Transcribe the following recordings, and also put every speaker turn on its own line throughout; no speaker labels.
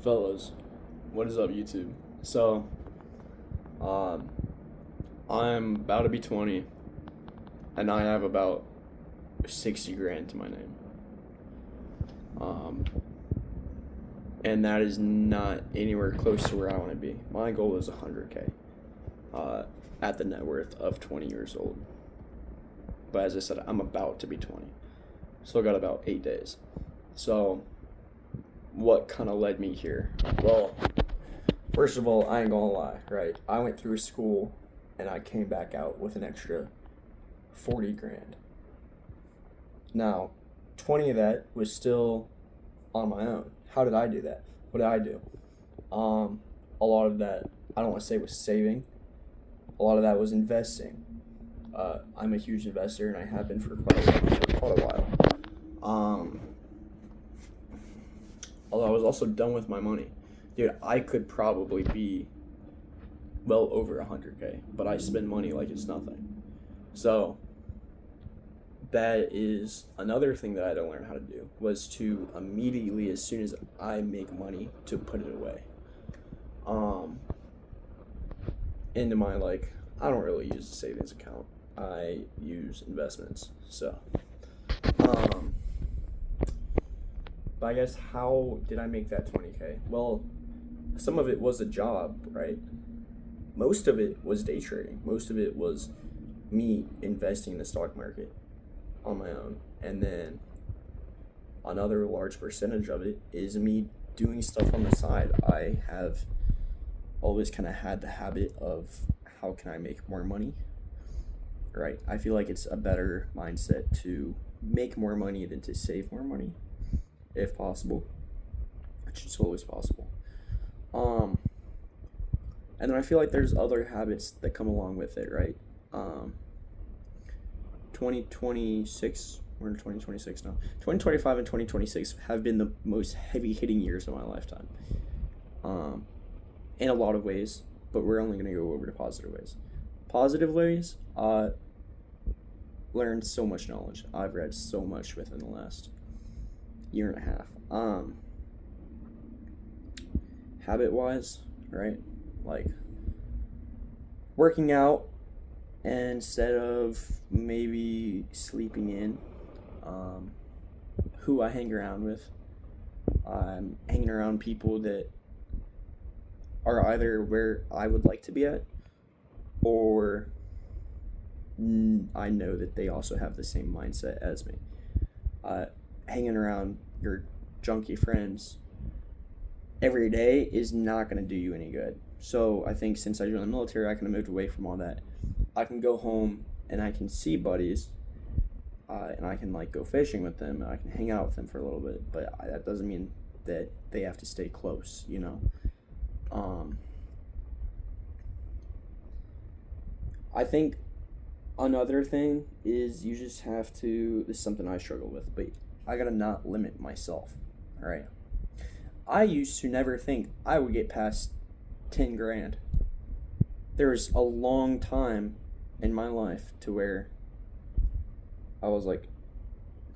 Fellas, what is up, YouTube? So, um, I'm about to be 20, and I have about 60 grand to my name. Um, and that is not anywhere close to where I want to be. My goal is 100K, at the net worth of 20 years old. But as I said, I'm about to be 20. Still got about 8 days. So, what kind of led me here? Well, first of all, I ain't gonna lie, right? I went through school and I came back out with an extra 40 grand. Now, 20 of that was still on my own. How did I do that? What did I do? A lot of that, I don't want to say was saving. A lot of that was investing. I'm a huge investor and I have been for quite a while. Although I was also done with my money. Dude, I could probably be well over 100K, but I spend money like it's nothing. So that is another thing that I had to learn how to do, was to immediately, as soon as I make money, to put it away. Into my, I don't really use a savings account. I use investments. So, but I guess, how did I make that 20K? Well, some of it was a job, right? Most of it was day trading. Most of it was me investing in the stock market on my own. And then another large percentage of it is me doing stuff on the side. I have always kind of had the habit of, how can I make more money? Right? I feel like it's a better mindset to make more money than to save more money, if possible, which is always possible. And then I feel like there's other habits that come along with it, right? 2026, we're in 2026 now. 2025 and 2026 have been the most heavy-hitting years of my lifetime. In a lot of ways, but we're only going to go over to positive ways. Positive ways, learned so much knowledge. I've read so much within the last year and a half. Habit-wise, right? Like, working out instead of maybe sleeping in. Who I hang around with. I'm hanging around people that are either where I would like to be at, or I know that they also have the same mindset as me. Hanging around your junkie friends every day is not going to do you any good. So I think since I joined the military, I kind of moved away from all that. I can go home and I can see buddies, and I can go fishing with them, and I can hang out with them for a little bit, but that doesn't mean that they have to stay close, you know? I think another thing is, you just have to, this is something I struggle with, but I gotta not limit myself, alright? I used to never think I would get past 10 grand. There's a long time in my life to where I was like,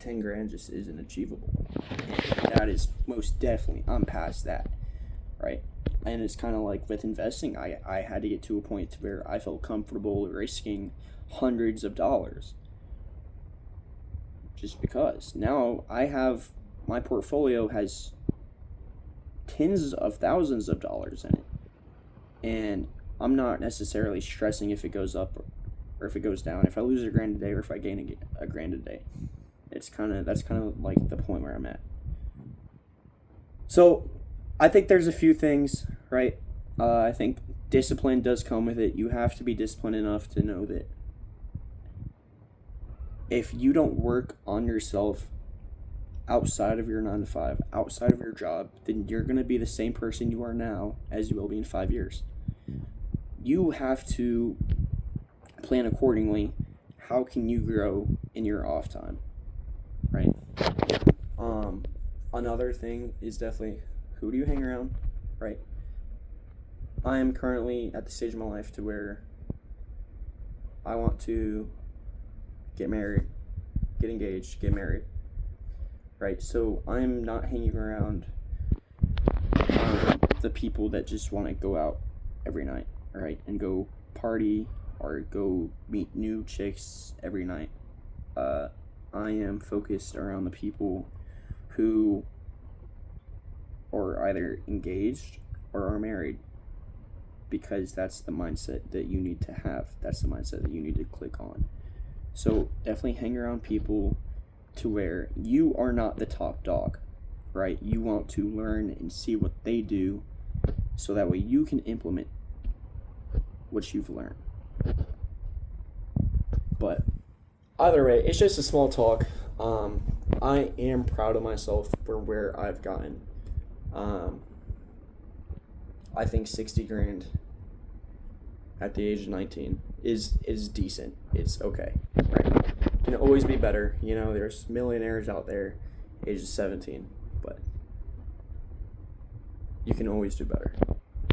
10 grand just isn't achievable. And that is most definitely, I'm past that, right? And it's kind of like with investing, I had to get to a point to where I felt comfortable risking hundreds of dollars. Just because. Now my portfolio has tens of thousands of dollars in it. And I'm not necessarily stressing if it goes up or if it goes down, if I lose a grand a day or if I gain a grand a day. That's kind of like the point where I'm at. So I think there's a few things, right? I think discipline does come with it. You have to be disciplined enough to know that if you don't work on yourself outside of your 9 to 5, outside of your job, then you're going to be the same person you are now as you will be in 5 years. You have to plan accordingly. How can you grow in your off time, right? Another thing is definitely, who do you hang around, right? I am currently at the stage of my life to where I want to get married, get engaged, get married, right? So I'm not hanging around
the people that just want to go out every night, right, and go party or go meet new chicks every night. I am focused around the people who are either engaged or are married, because that's the mindset that you need to have. That's the mindset that you need to click on. So definitely hang around people to where you are not the top dog, right? You want to learn and see what they do so that way you can implement what you've learned. But
either way, it's just a small talk. I am proud of myself for where I've gotten. I think 60 grand at the age of 19 is decent. It's okay, right? Can always be better. You know, there's millionaires out there, ages 17, but you can always do better.